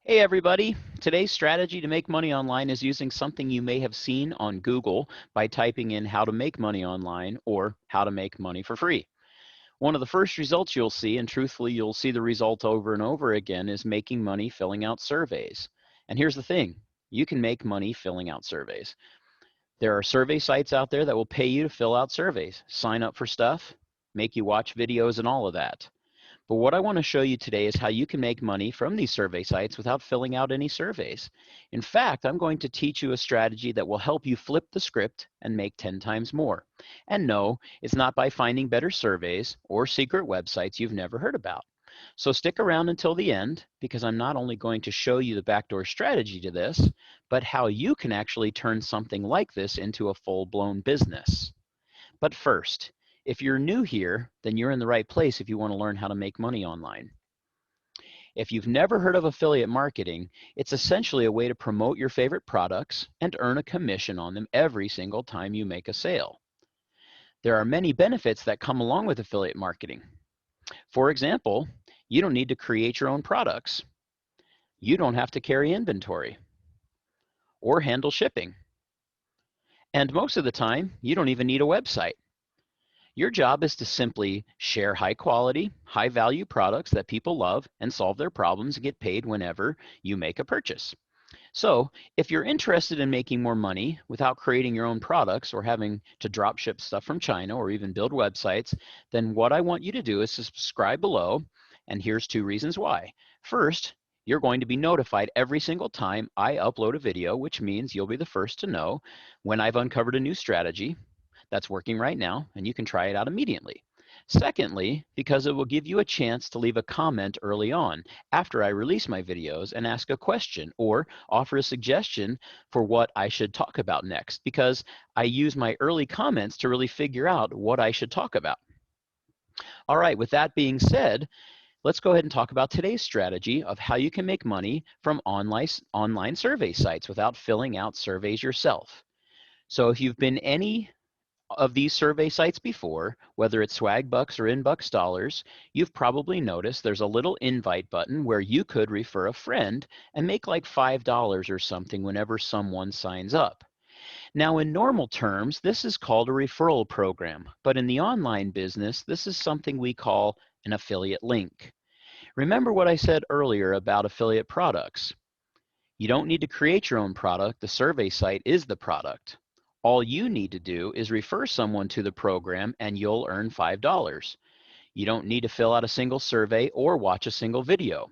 Hey everybody, today's strategy to make money online is using something you may have seen on Google by typing in how to make money online or how to make money for free. One of the first results you'll see, and truthfully you'll see the result over and over again, is making money filling out surveys. And here's the thing, you can make money filling out surveys. There are survey sites out there that will pay you to fill out surveys, sign up for stuff, make you watch videos and all of that. But what I want to show you today is how you can make money from these survey sites without filling out any surveys. In fact, I'm going to teach you a strategy that will help you flip the script and make 10 times more. And no, it's not by finding better surveys or secret websites you've never heard about. So stick around until the end, because I'm not only going to show you the backdoor strategy to this, but how you can actually turn something like this into a full-blown business. But first, if you're new here, then you're in the right place if you want to learn how to make money online. If you've never heard of affiliate marketing, it's essentially a way to promote your favorite products and earn a commission on them every single time you make a sale. There are many benefits that come along with affiliate marketing. For example, you don't need to create your own products. You don't have to carry inventory or handle shipping. And most of the time, you don't even need a website. Your job is to simply share high quality, high value products that people love and solve their problems and get paid whenever you make a purchase. So if you're interested in making more money without creating your own products or having to drop ship stuff from China or even build websites, then what I want you to do is to subscribe below, and here's 2 reasons why. First, you're going to be notified every single time I upload a video, which means you'll be the first to know when I've uncovered a new strategy that's working right now, and you can try it out immediately. Secondly, because it will give you a chance to leave a comment early on after I release my videos and ask a question or offer a suggestion for what I should talk about next, because I use my early comments to really figure out what I should talk about. All right, with that being said, let's go ahead and talk about today's strategy of how you can make money from online survey sites without filling out surveys yourself. So if you've been any of these survey sites before, whether it's swag bucks or inbucks dollars, you've probably noticed there's a little invite button where you could refer a friend and make like $5 or something whenever someone signs up. Now, in normal terms, this is called a referral program, but in the online business, this is something we call an affiliate link. Remember what I said earlier about affiliate products. You don't need to create your own product. The survey site is the product. All you need to do is refer someone to the program and you'll earn $5. You don't need to fill out a single survey or watch a single video.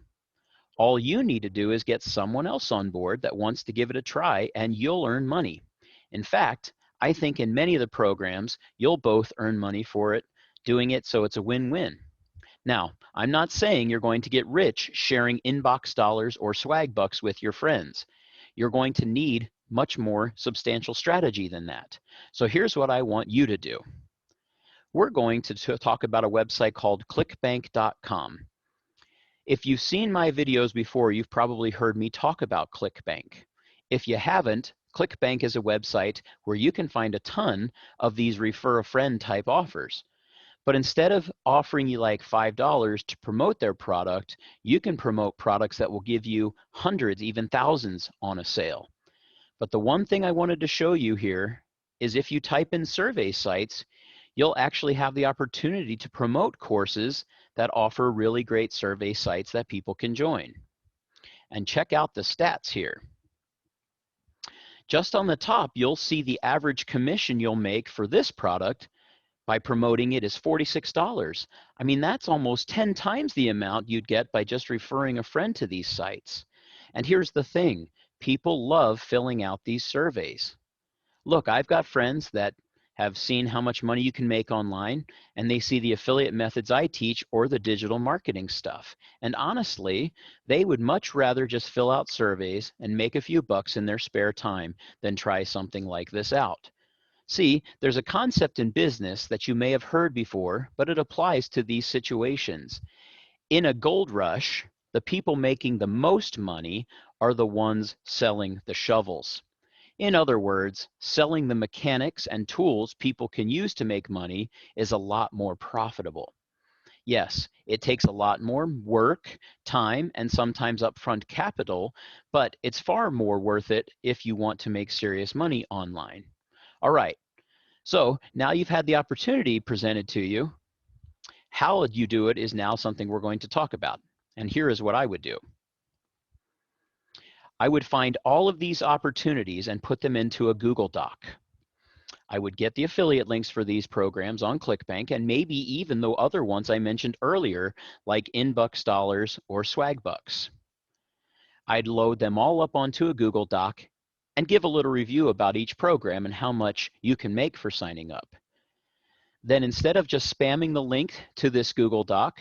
All you need to do is get someone else on board that wants to give it a try and you'll earn money. In fact, I think in many of the programs, you'll both earn money for it, doing it, so it's a win-win. Now, I'm not saying you're going to get rich sharing inbox dollars or swag bucks with your friends. You're going to need much more substantial strategy than that. So here's what I want you to do. We're going to talk about a website called clickbank.com. If you've seen my videos before, you've probably heard me talk about ClickBank. If you haven't, ClickBank is a website where you can find a ton of these refer a friend type offers. But instead of offering you like $5 to promote their product, you can promote products that will give you hundreds, even thousands on a sale. But the one thing I wanted to show you here is if you type in survey sites, you'll actually have the opportunity to promote courses that offer really great survey sites that people can join. And check out the stats here. Just on the top, you'll see the average commission you'll make for this product by promoting it is $46. I mean, that's almost 10 times the amount you'd get by just referring a friend to these sites. And here's the thing, people love filling out these surveys. Look, I've got friends that have seen how much money you can make online, and they see the affiliate methods I teach or the digital marketing stuff. And honestly, they would much rather just fill out surveys and make a few bucks in their spare time than try something like this out. See, there's a concept in business that you may have heard before, but it applies to these situations. In a gold rush, the people making the most money are the ones selling the shovels. In other words, selling the mechanics and tools people can use to make money is a lot more profitable. Yes, it takes a lot more work, time, and sometimes upfront capital, but it's far more worth it if you want to make serious money online. All right, so now you've had the opportunity presented to you. How you do it is now something we're going to talk about. And here is what I would do. I would find all of these opportunities and put them into a Google Doc. I would get the affiliate links for these programs on ClickBank and maybe even the other ones I mentioned earlier, like Inbucks Dollars or Swagbucks. I'd load them all up onto a Google Doc and give a little review about each program and how much you can make for signing up. Then instead of just spamming the link to this Google Doc,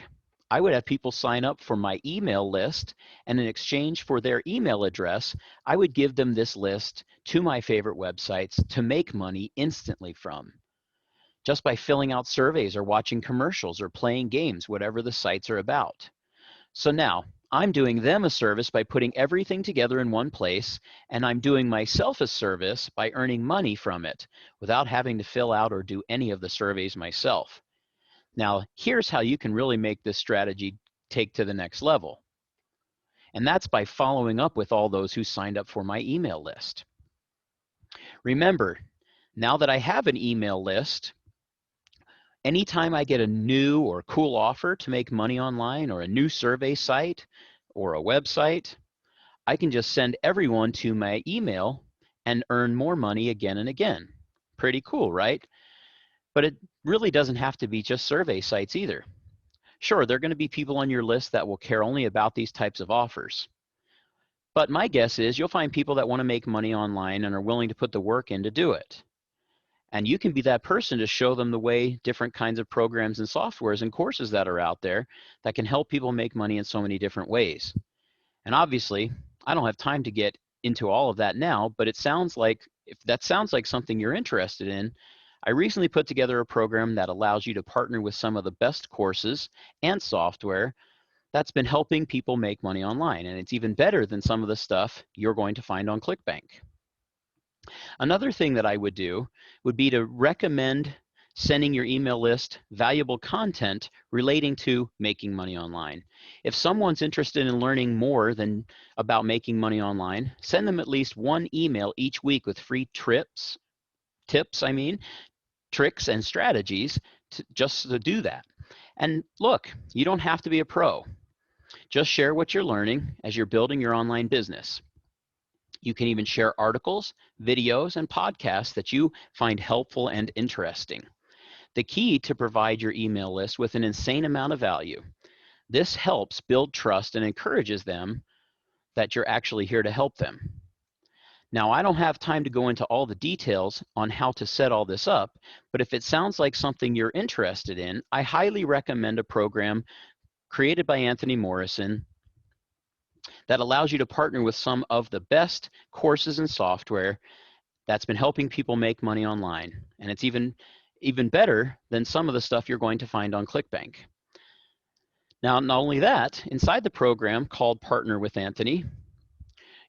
I would have people sign up for my email list, and in exchange for their email address, I would give them this list to my favorite websites to make money instantly from, just by filling out surveys or watching commercials or playing games, whatever the sites are about. So now I'm doing them a service by putting everything together in one place, and I'm doing myself a service by earning money from it without having to fill out or do any of the surveys myself. Now, here's how you can really make this strategy take to the next level. And that's by following up with all those who signed up for my email list. Remember, now that I have an email list, anytime I get a new or cool offer to make money online or a new survey site or a website, I can just send everyone to my email and earn more money again and again. Pretty cool, right? But it really doesn't have to be just survey sites either. Sure, there are going to be people on your list that will care only about these types of offers. But my guess is you'll find people that want to make money online and are willing to put the work in to do it. And you can be that person to show them the way different kinds of programs and softwares and courses that are out there that can help people make money in so many different ways. And obviously, I don't have time to get into all of that now, but it sounds like, if that sounds like something you're interested in, I recently put together a program that allows you to partner with some of the best courses and software that's been helping people make money online. And it's even better than some of the stuff you're going to find on ClickBank. Another thing that I would do would be to recommend sending your email list valuable content relating to making money online. If someone's interested in learning more than about making money online, send them at least one email each week with free tricks and strategies just to do that. And look, you don't have to be a pro. Just share what you're learning as you're building your online business. You can even share articles, videos, and podcasts that you find helpful and interesting. The key to provide your email list with an insane amount of value. This helps build trust and encourages them that you're actually here to help them. Now, I don't have time to go into all the details on how to set all this up, but if it sounds like something you're interested in, I highly recommend a program created by Anthony Morrison that allows you to partner with some of the best courses and software that's been helping people make money online. And it's even better than some of the stuff you're going to find on ClickBank. Now, not only that, inside the program called Partner with Anthony,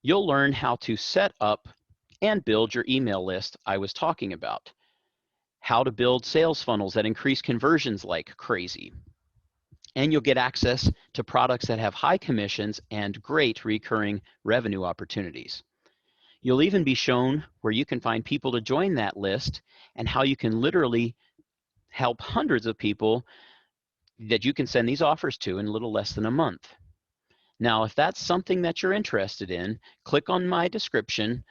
you'll learn how to set up and build your email list I was talking about, how to build sales funnels that increase conversions like crazy, and you'll get access to products that have high commissions and great recurring revenue opportunities. You'll even be shown where you can find people to join that list and how you can literally help hundreds of people that you can send these offers to in a little less than a month. Now, if that's something that you're interested in, click on my description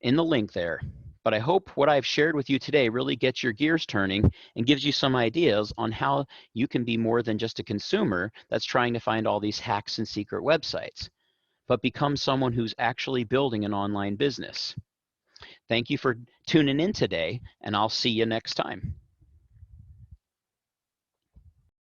in the link there. But I hope what I've shared with you today really gets your gears turning and gives you some ideas on how you can be more than just a consumer that's trying to find all these hacks and secret websites, but become someone who's actually building an online business. Thank you for tuning in today, and I'll see you next time.